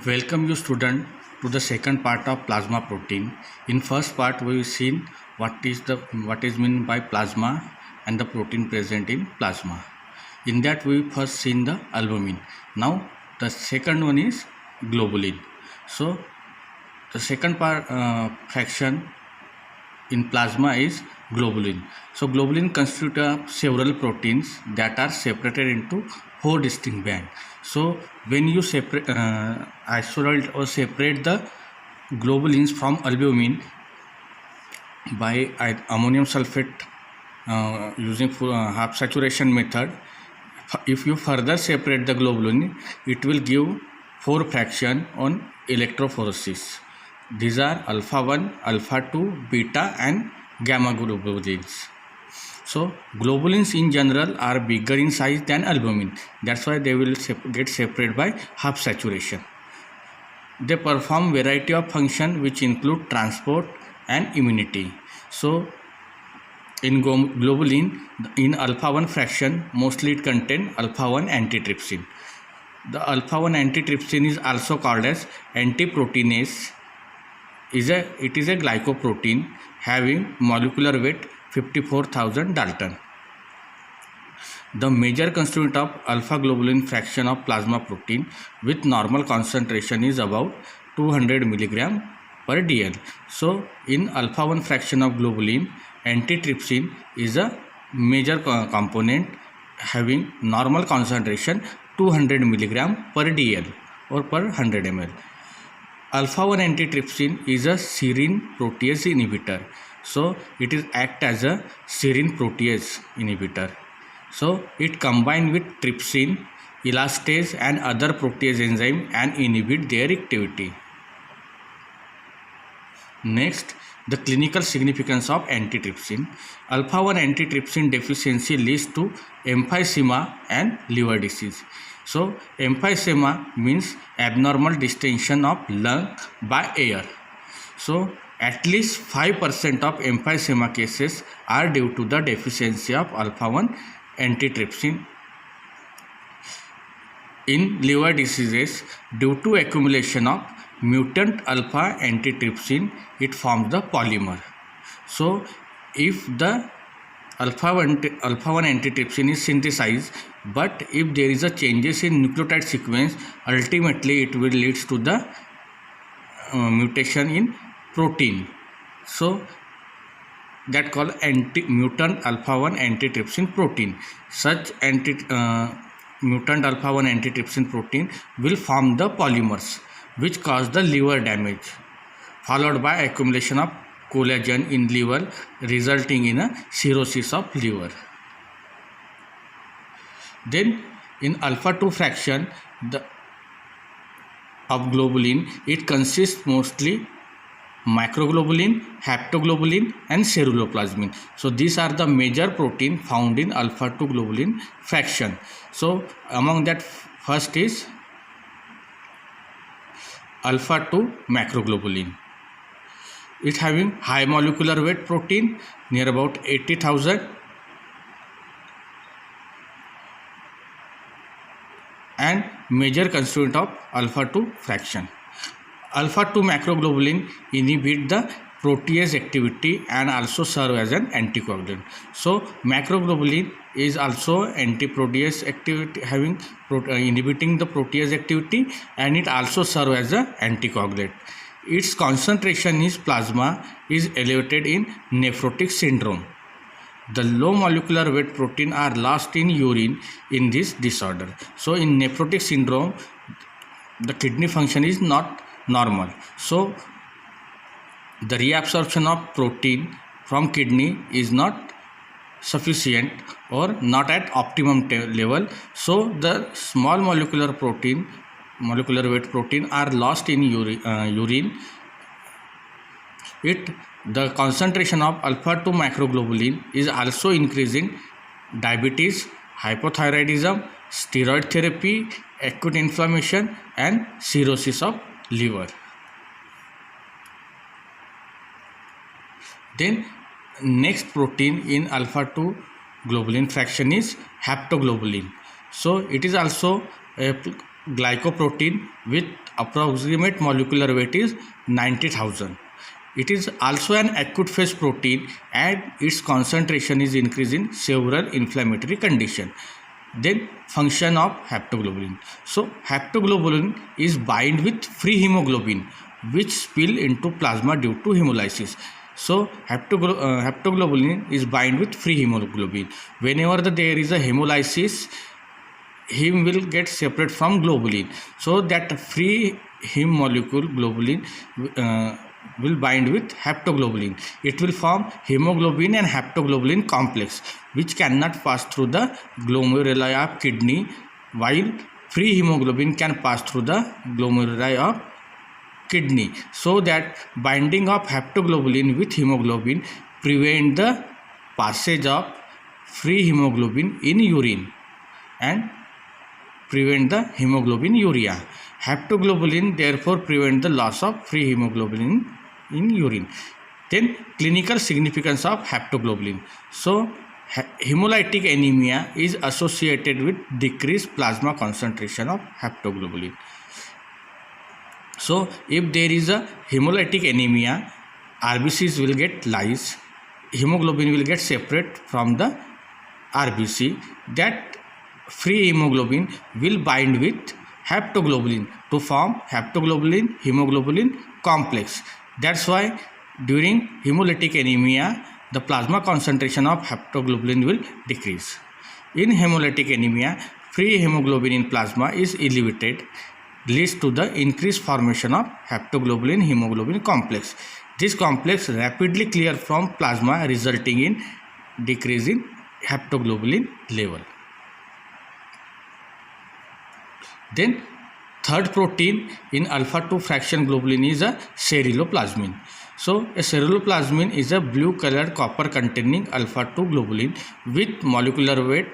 Welcome you student to the second part of plasma protein. In first part we have seen what is meant by plasma and the protein present in plasma. In that we first seen the albumin. Now the second one is globulin. So the second part fraction in plasma is globulin. So globulin constitutes of several proteins that are separated into four distinct bands. So when you isolate or separate the globulins from albumin by ammonium sulfate using half saturation method, if you further separate the globulin, it will give four fraction on electrophoresis. These are alpha 1, alpha 2, beta and gamma globulins. So globulins in general are bigger in size than albumin. That's why they will get separated by half saturation. They perform variety of function which include transport and immunity. So in globulin, in alpha 1 fraction, mostly it contains alpha 1 antitrypsin. The alpha 1 antitrypsin is also called as antiproteinase. It is a glycoprotein having molecular weight 54,000 Dalton. The major constituent of alpha globulin fraction of plasma protein with normal concentration is about 200 mg per dl. So in alpha 1 fraction of globulin, antitrypsin is a major component having normal concentration 200 mg per dl or per 100 ml. Alpha 1 antitrypsin is a serine protease inhibitor. So it is act as a serine protease inhibitor. So it combine with trypsin, elastase and other protease enzyme and inhibit their activity. Next, the clinical significance of antitrypsin. Alpha 1 antitrypsin deficiency leads to emphysema and liver disease. So emphysema means abnormal distension of lung by air. So at least 5% of emphysema cases are due to the deficiency of alpha 1 antitrypsin. In liver diseases, due to accumulation of mutant alpha antitrypsin, it forms the polymer. So if the alpha 1 antitrypsin is synthesized, but if there is a changes in nucleotide sequence, ultimately it will leads to the mutation in protein. So that called mutant alpha 1 antitrypsin protein. Such mutant alpha 1 antitrypsin protein will form the polymers which cause the liver damage, followed by accumulation of collagen in liver, resulting in a cirrhosis of liver. Then in alpha 2 fraction of globulin, it consists mostly microglobulin, haptoglobulin and ceruloplasmin. So these are the major protein found in alpha 2 globulin fraction. So among that, first is alpha 2 macroglobulin. It having high molecular weight protein near about 80,000 and major constituent of alpha 2 fraction. Alpha 2 macroglobulin inhibit the protease activity and also serve as an anticoagulant. So macroglobulin is also antiprotease activity, having inhibiting the protease activity, and it also serve as an anticoagulant. Its concentration in plasma is elevated in nephrotic syndrome. The low molecular weight protein are lost in urine in this disorder. So in nephrotic syndrome, the kidney function is not normal. So the reabsorption of protein from kidney is not sufficient or not at optimum level. So the small molecular weight protein are lost in urine. The concentration of alpha 2 macroglobulin is also increasing diabetes, hypothyroidism, steroid therapy, acute inflammation and cirrhosis of liver. Then next protein in alpha 2 globulin fraction is haptoglobulin. So it is also a glycoprotein with approximate molecular weight is 90,000. It is also an acute phase protein and its concentration is increased in several inflammatory conditions. Then function of haptoglobulin. So haptoglobulin is bind with free hemoglobin which spill into plasma due to hemolysis. So haptoglobulin is bind with free hemoglobin. Whenever there is a hemolysis, heme will get separate from globulin. So that free heme molecule globulin will bind with haptoglobulin. It will form hemoglobin and haptoglobulin complex which cannot pass through the glomeruli of kidney, while free hemoglobin can pass through the glomeruli of kidney. So that binding of haptoglobulin with hemoglobin prevent the passage of free hemoglobin in urine and prevent the hemoglobin urea. Haptoglobulin therefore prevent the loss of free hemoglobin in urine. Then clinical significance of haptoglobulin. So hemolytic anemia is associated with decreased plasma concentration of haptoglobulin. So if there is a hemolytic anemia, RBCs will get lyse, hemoglobin will get separate from the RBC. That free hemoglobin will bind with haptoglobulin to form haptoglobulin hemoglobin complex. That's why during hemolytic anemia the plasma concentration of haptoglobulin will decrease. In hemolytic anemia, free hemoglobin in plasma is elevated, leads to the increased formation of haptoglobulin hemoglobin complex. This complex rapidly clear from plasma, resulting in decrease in haptoglobulin level. Then third protein in alpha 2 fraction globulin is a ceruloplasmin. So a ceruloplasmin is a blue colored copper containing alpha 2 globulin with molecular weight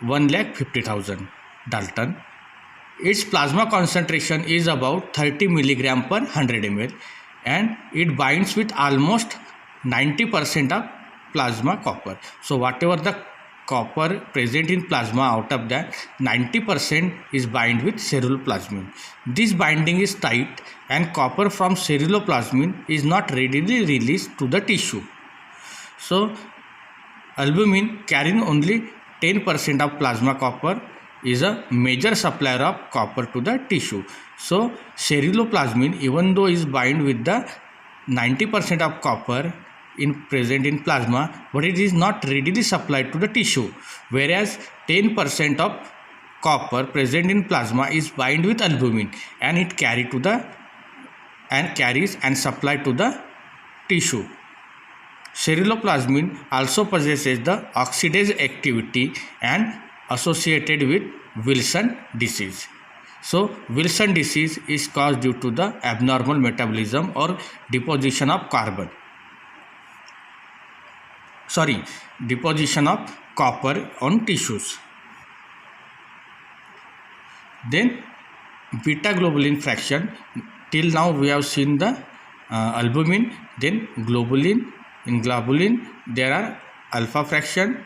1,50,000 Dalton. Its plasma concentration is about 30 mg per 100 ml and it binds with almost 90% of plasma copper. So whatever the copper present in plasma, out of that 90% is bind with ceruloplasmin. This binding is tight and copper from ceruloplasmin is not readily released to the tissue. So albumin carrying only 10% of plasma copper is a major supplier of copper to the tissue. So ceruloplasmin, even though is bind with the 90% of copper present in plasma, but it is not readily supplied to the tissue, whereas 10% of copper present in plasma is bind with albumin and it carries and supply to the tissue. Ceruloplasmin also possesses the oxidase activity and associated with Wilson disease. So Wilson disease is caused due to the abnormal metabolism or deposition of copper on tissues. Then beta globulin fraction. Till now we have seen the albumin, then globulin. In globulin there are alpha fraction,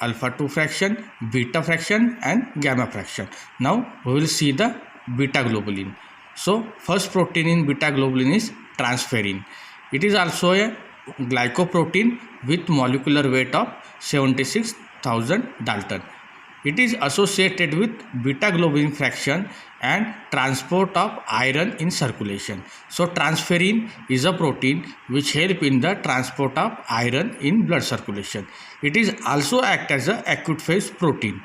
alpha 2 fraction, beta fraction and gamma fraction. Now we will see the beta globulin. So first protein in beta globulin is transferrin. It is also a glycoprotein with molecular weight of 76,000 Dalton. It is associated with beta globulin fraction and transport of iron in circulation. So transferrin is a protein which help in the transport of iron in blood circulation. It is also act as a acute phase protein.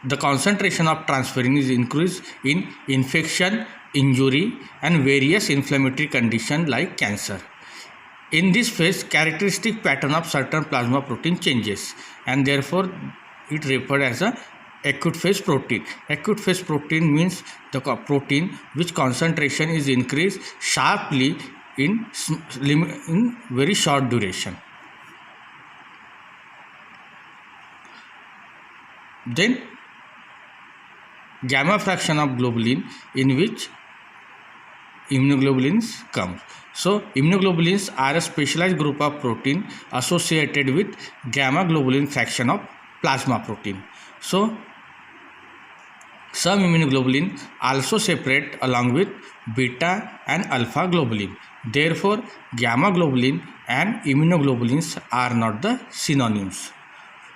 The concentration of transferrin is increased in infection, injury and various inflammatory conditions like cancer. In this phase, characteristic pattern of certain plasma protein changes and therefore it referred as a acute phase protein. Acute phase protein means the protein which concentration is increased sharply in very short duration. Then gamma fraction of globulin, in which immunoglobulins come. So immunoglobulins are a specialized group of protein associated with gamma globulin fraction of plasma protein. So some immunoglobulin also separate along with beta and alpha globulin. Therefore, gamma globulin and immunoglobulins are not the synonyms.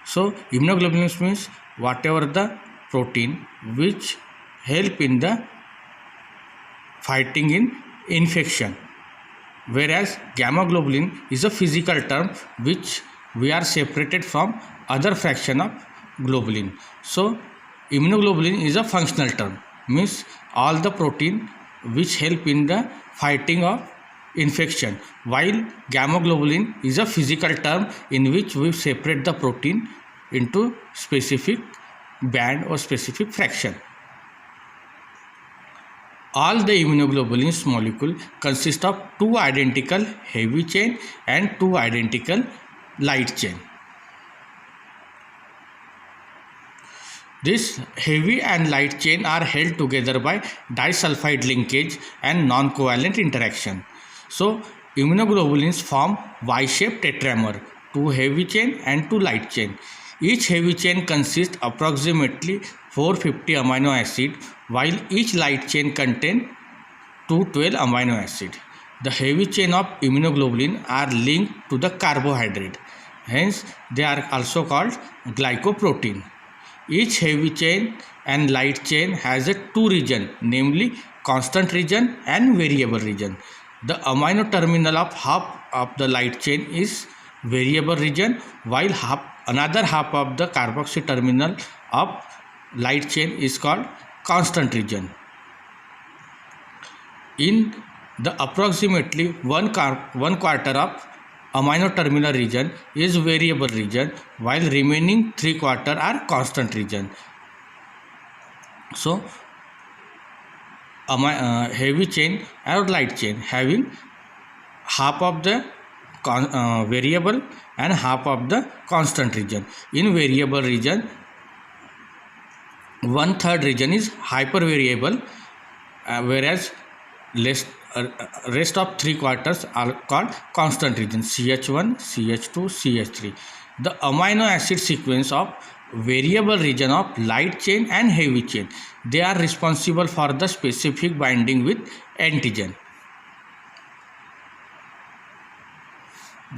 So immunoglobulins means whatever the protein which help in the fighting in infection, whereas gamma globulin is a physical term which we are separated from other fraction of globulin. So immunoglobulin is a functional term, means all the protein which help in the fighting of infection, while gamma globulin is a physical term in which we separate the protein into specific band or specific fraction. All the immunoglobulins molecule consist of two identical heavy chain and two identical light chain. This heavy and light chain are held together by disulfide linkage and non-covalent interaction. So immunoglobulins form Y-shaped tetramer, two heavy chain and two light chain. Each heavy chain consists approximately 450 amino acid, while each light chain contains 212 amino acid. The heavy chain of immunoglobulin are linked to the carbohydrate, hence they are also called glycoprotein. Each heavy chain and light chain has a two region, namely constant region and variable region. The amino terminal of half of the light chain is variable region, while another half of the carboxy terminal of light chain is called constant region. In the approximately one quarter of amino terminal region is variable region, while remaining 3/4 are constant region. So heavy chain or light chain having half of the variable and half of the constant region. In variable region, 1/3 region is hypervariable, whereas rest of 3/4 are called constant region, CH1, CH2, CH3. The amino acid sequence of variable region of light chain and heavy chain, they are responsible for the specific binding with antigen.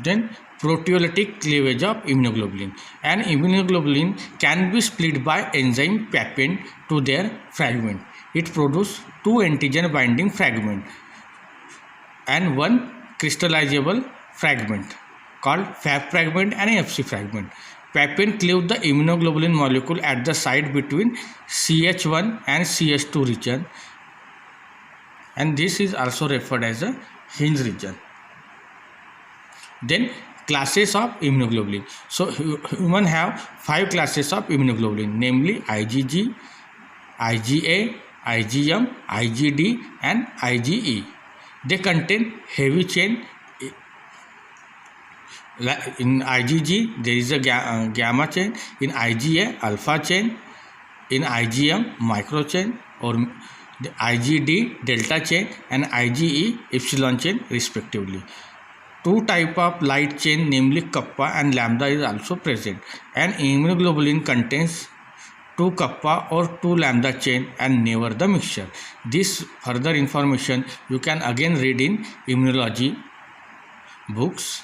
Then proteolytic cleavage of immunoglobulin. An immunoglobulin can be split by enzyme papain to their fragment. It produces two antigen binding fragment and one crystallizable fragment called Fab fragment and Fc fragment. Papain cleave the immunoglobulin molecule at the site between CH1 and CH2 region, and this is also referred as a hinge region. Then classes of immunoglobulin. So human have 5 classes of immunoglobulin, namely IgG, IgA, IgM, IgD and IgE. They contain heavy chain. In IgG there is a gamma chain, in IgA alpha chain, in IgM micro chain, or the IgD delta chain and IgE epsilon chain respectively. Two type of light chain, namely kappa and lambda, is also present. An immunoglobulin contains 2 kappa or 2 lambda chain and never the mixture. This further information you can again read in immunology books.